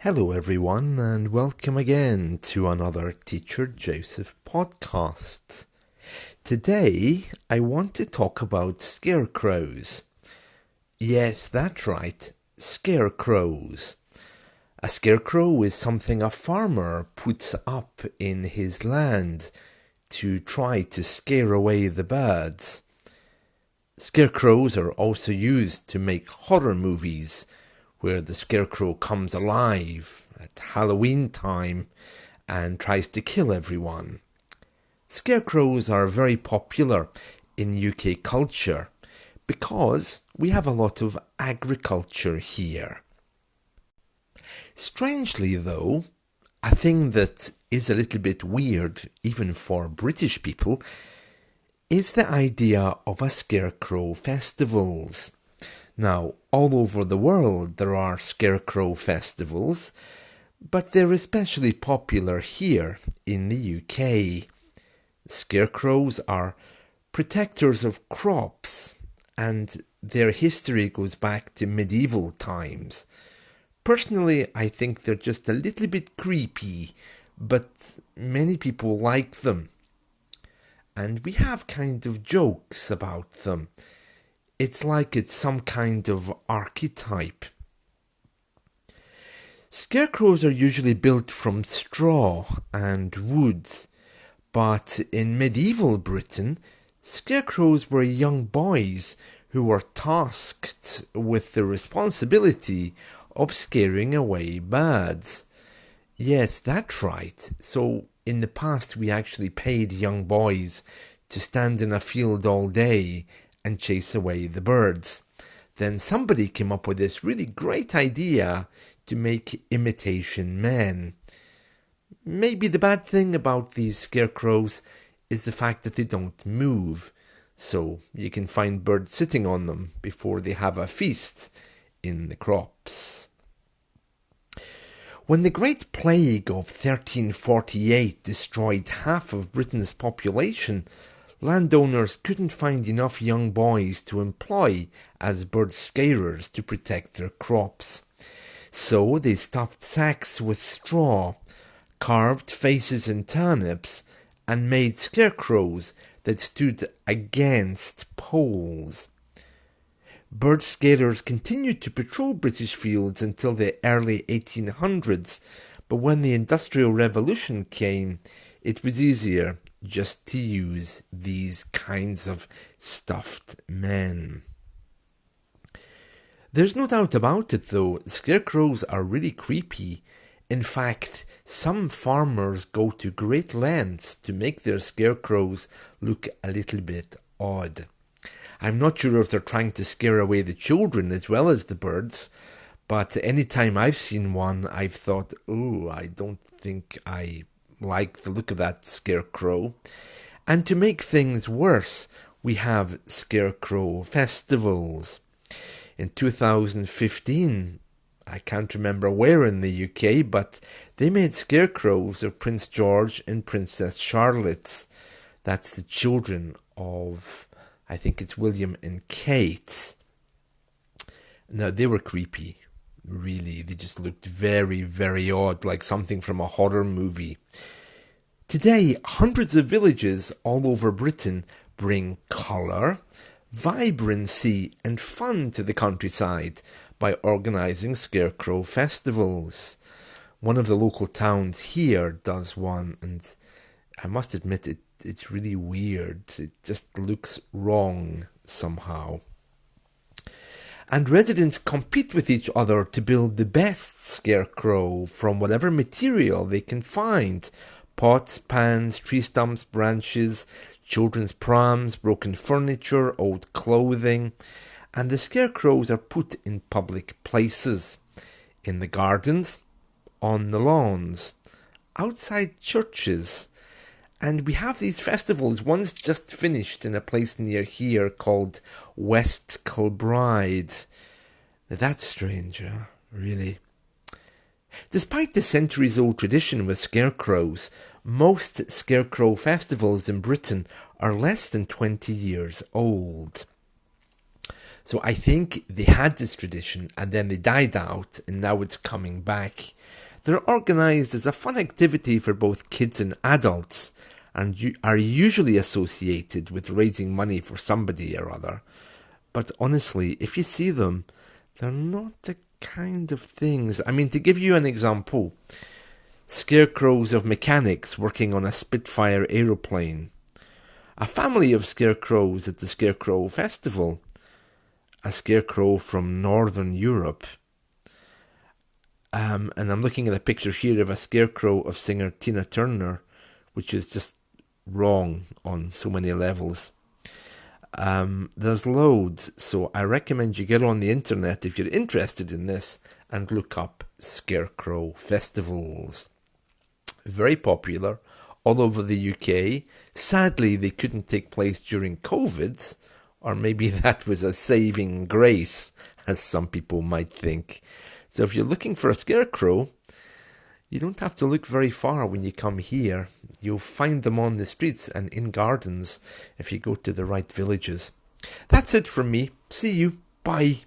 Hello everyone and welcome again to another Teacher Joseph podcast. Today I want to talk about scarecrows. Yes, that's right, scarecrows. A scarecrow is something a farmer puts up in his land to try to scare away the birds. Scarecrows are also used to make horror movies where the scarecrow comes alive at Halloween time and tries to kill everyone. Scarecrows are very popular in UK culture because we have a lot of agriculture here. Strangely though, a thing that is a little bit weird even for British people is the idea of a Scarecrow Festivals. Now, all over the world there are Scarecrow Festivals, but they're especially popular here in the UK. Scarecrows are protectors of crops, and their history goes back to medieval times. Personally, I think they're just a little bit creepy, but many people like them. And we have kind of jokes about them. It's like it's some kind of archetype. Scarecrows are usually built from straw and wood, but in medieval Britain, scarecrows were young boys who were tasked with the responsibility of scaring away birds. Yes, that's right. So in the past we actually paid young boys to stand in a field all day and chase away the birds. Then somebody came up with this really great idea to make imitation men. Maybe the bad thing about these scarecrows is the fact that they don't move, so you can find birds sitting on them before they have a feast in the crops. When the Great Plague of 1348 destroyed half of Britain's population, landowners couldn't find enough young boys to employ as bird scarers to protect their crops. So they stuffed sacks with straw, carved faces in turnips, and made scarecrows that stood against poles. Bird scarers continued to patrol British fields until the early 1800s, but when the Industrial Revolution came, it was easier just to use these kinds of stuffed men. There's no doubt about it though, scarecrows are really creepy. In fact, some farmers go to great lengths to make their scarecrows look a little bit odd. I'm not sure if they're trying to scare away the children as well as the birds, but any time I've seen one, I've thought, I don't think I like the look of that scarecrow. And to make things worse, we have Scarecrow Festivals. In 2015, I can't remember where in the UK, but they made scarecrows of Prince George and Princess Charlotte. That's the children of, I think it's William and Kate. Now, they were creepy. Really, they just looked very, very odd, like something from a horror movie. Today, hundreds of villages all over Britain bring colour, vibrancy and fun to the countryside by organising Scarecrow Festivals. One of the local towns here does one, and I must admit it's really weird. It just looks wrong somehow. And residents compete with each other to build the best scarecrow from whatever material they can find. Pots, pans, tree stumps, branches, children's prams, broken furniture, old clothing. And the scarecrows are put in public places. In the gardens, on the lawns, outside churches. And we have these festivals. One's just finished in a place near here called West Kilbride. That's strange, really. Despite the centuries-old tradition with scarecrows, most scarecrow festivals in Britain are less than 20 years old. So I think they had this tradition and then they died out and now it's coming back. They're organised as a fun activity for both kids and adults and are usually associated with raising money for somebody or other. But honestly, if you see them, they're not the kind of things. I mean, to give you an example, scarecrows of mechanics working on a Spitfire aeroplane, a family of scarecrows at the Scarecrow Festival, a scarecrow from Northern Europe. And I'm looking at a picture here of a scarecrow of singer Tina Turner, which is just wrong on so many levels. There's loads, so I recommend you get on the internet if you're interested in this and look up Scarecrow Festivals. Very popular all over the UK. Sadly, they couldn't take place during COVID, or maybe that was a saving grace, as some people might think. So if you're looking for a scarecrow, you don't have to look very far when you come here. You'll find them on the streets and in gardens if you go to the right villages. That's it from me. See you. Bye.